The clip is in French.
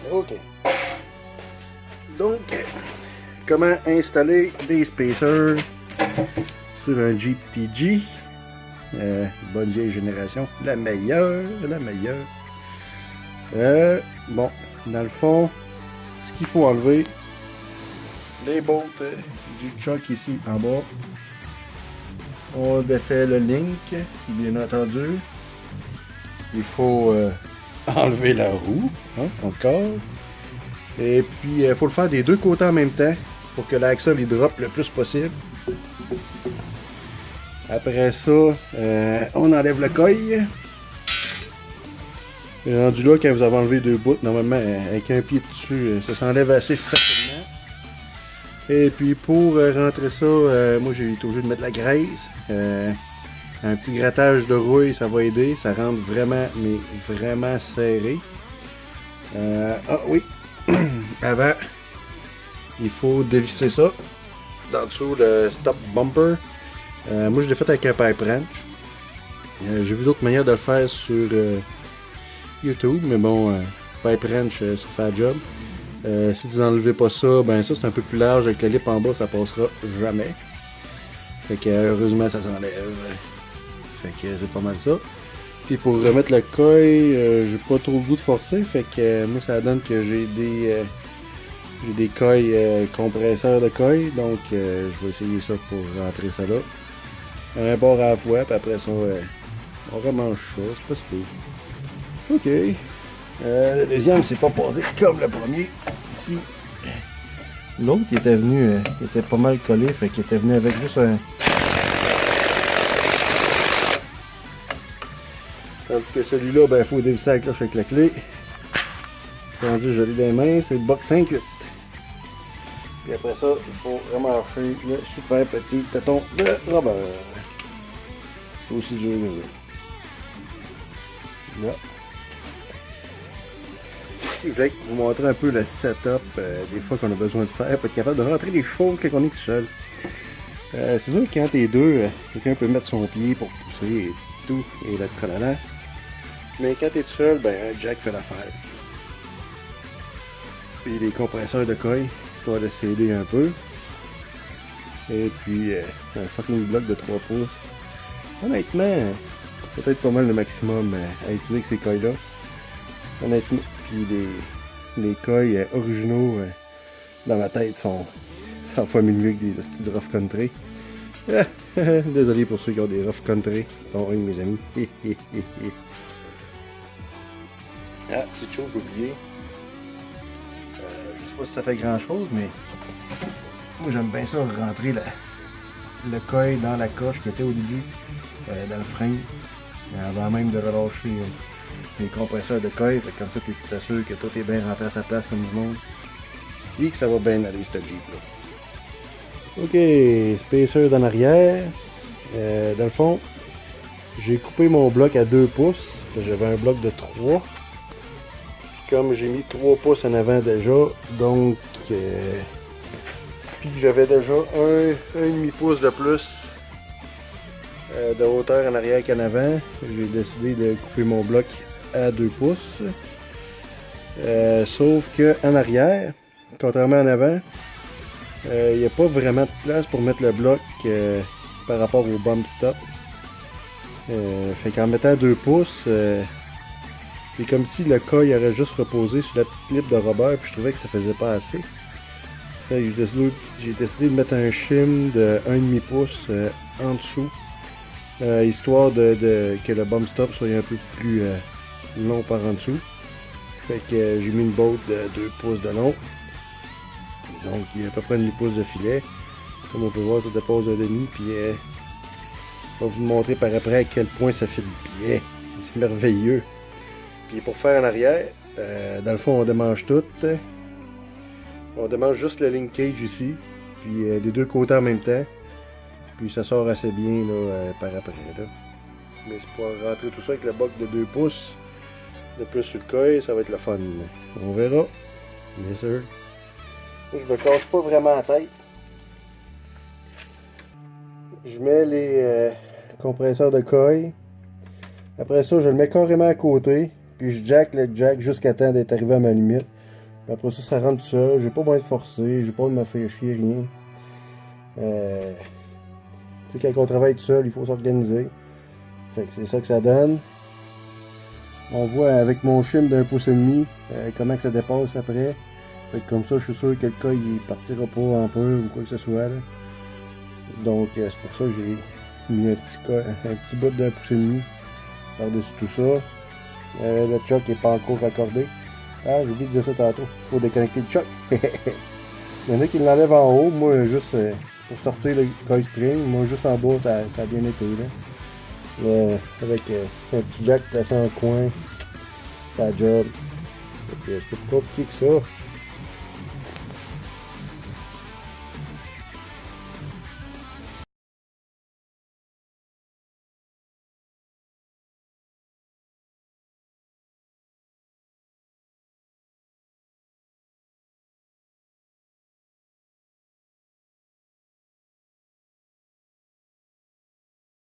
Ok. Donc, comment installer des spacers sur un Jeep TG? Bonne vieille génération. La meilleure, la meilleure. Bon, dans le fond, ce qu'il faut enlever, les bolts du choc ici en bas. On défait le link, bien entendu. Il faut enlever la roue, hein, encore. Et puis, il faut le faire des deux côtés en même temps pour que l'axle il drop le plus possible. Après ça, on enlève le coil. Et rendu là, quand vous avez enlevé deux bouts, normalement, avec un pied dessus, ça s'enlève assez facilement. Et puis, pour rentrer ça, moi, j'ai été obligé de mettre la graisse. Un petit grattage de rouille, ça va aider. Ça rentre vraiment, mais vraiment serré. Ah oui, avant, il faut dévisser ça. Dans dessous, le stop bumper. Moi, je l'ai fait avec un pipe wrench. J'ai vu d'autres manières de le faire sur YouTube, mais bon, pipe wrench, ça fait la job. Si vous n'enlevez pas ça, ben ça c'est un peu plus large avec le lip en bas, ça passera jamais. Fait que heureusement ça s'enlève. Fait que c'est pas mal ça. Puis pour remettre le coil, j'ai pas trop le goût de forcer, fait que moi ça donne que j'ai des coils compresseurs de coil, donc je vais essayer ça pour rentrer ça là. Un bord à la fois, puis après ça on remange ça, c'est pas si pire. Ok. Le deuxième c'est pas passé comme le premier. Ici. L'autre il était venu, il était pas mal collé, fait qu'il était venu avec juste un. Tandis que celui-là, ben, il faut dévisser la cloche avec la clé. Rendu, je l'ai dans les mains, c'est le box 5-8. Puis après ça, il faut remarcher le super petit téton de rubber. C'est aussi dur que ça. Là. Ici, je voulais vous montrer un peu le setup des fois qu'on a besoin de faire pour être capable de rentrer des choses quand on est tout seul. C'est sûr que quand t'es deux, quelqu'un peut mettre son pied pour pousser et tout, et le tralala. Mais quand t'es tout seul, ben un jack fait l'affaire. Puis les compresseurs de coil, histoire de s'aider un peu. Et puis un fucking bloc de 3 pouces. Honnêtement, peut-être pas mal le maximum à utiliser avec ces coils-là. Honnêtement, puis les coils originaux dans ma tête sont 100 fois mieux que des styles de rough country. Désolé pour ceux qui ont des rough country. Bon, oui, mes amis. Ah, petite chose, j'ai oublié. Je sais pas si ça fait grand chose, mais moi j'aime bien ça rentrer le coil dans la coche qui était au début, dans le frein, avant même de relâcher les compresseurs de coil. Fait que comme ça, tu t'assures que tout est bien rentré à sa place comme du monde. Et que ça va bien aller, ce Jeep là. Ok, spacer en arrière. Dans le fond, j'ai coupé mon bloc à 2 pouces. J'avais un bloc de 3. Comme j'ai mis 3 pouces en avant déjà, donc puis j'avais déjà un demi-pouce de plus de hauteur en arrière qu'en avant, j'ai décidé de couper mon bloc à 2 pouces. Sauf que en arrière, contrairement en avant, il n'y a pas vraiment de place pour mettre le bloc par rapport au bump stop. Fait qu'en mettant 2 pouces, c'est comme si le coil aurait juste reposé sur la petite lip de rubber, puis je trouvais que ça faisait pas assez. J'ai décidé de mettre un shim de 1,5 pouce en dessous, histoire que le bump stop soit un peu plus long par en dessous. Fait que j'ai mis une botte de 2 pouces de long. Donc il y a à peu près 1,5 pouce de filet. Comme on peut voir, ça dépose un demi, puis je vais vous montrer par après à quel point ça file bien. C'est merveilleux. Puis pour faire en arrière, dans le fond on démange tout. On démange juste le linkage ici, puis des deux côtés en même temps. Puis ça sort assez bien là, par après. Là. Mais c'est pour rentrer tout ça avec le boc de 2 pouces de plus sur le coil, ça va être le fun. On verra. Bien sûr. Moi, je me casse pas vraiment la tête. Je mets les compresseurs de coil. Après ça, je le mets carrément à côté. Puis je jack le jack jusqu'à temps d'être arrivé à ma limite. Puis après ça, ça rentre tout seul. J'ai pas besoin de forcer, j'ai pas besoin de me faire chier, rien. Tu sais, quand on travaille tout seul, il faut s'organiser. Fait que c'est ça que ça donne. On voit avec mon film d'1,5 pouce comment que ça dépasse après. Fait que comme ça, je suis sûr que le cas il partira pas en peur ou quoi que ce soit. Là. Donc c'est pour ça que j'ai mis un petit bout d'1,5 pouce par-dessus tout ça. Le choc n'est pas encore raccordé. Ah, j'ai oublié de dire ça tantôt. Il faut déconnecter le choc. Il y en a qui l'enlèvent en haut. Moi, juste pour sortir le coil spring. Moi, juste en bas, ça a bien été. Là. Avec un petit jack placé en coin. Ça job. Je peux pas compliquer que ça.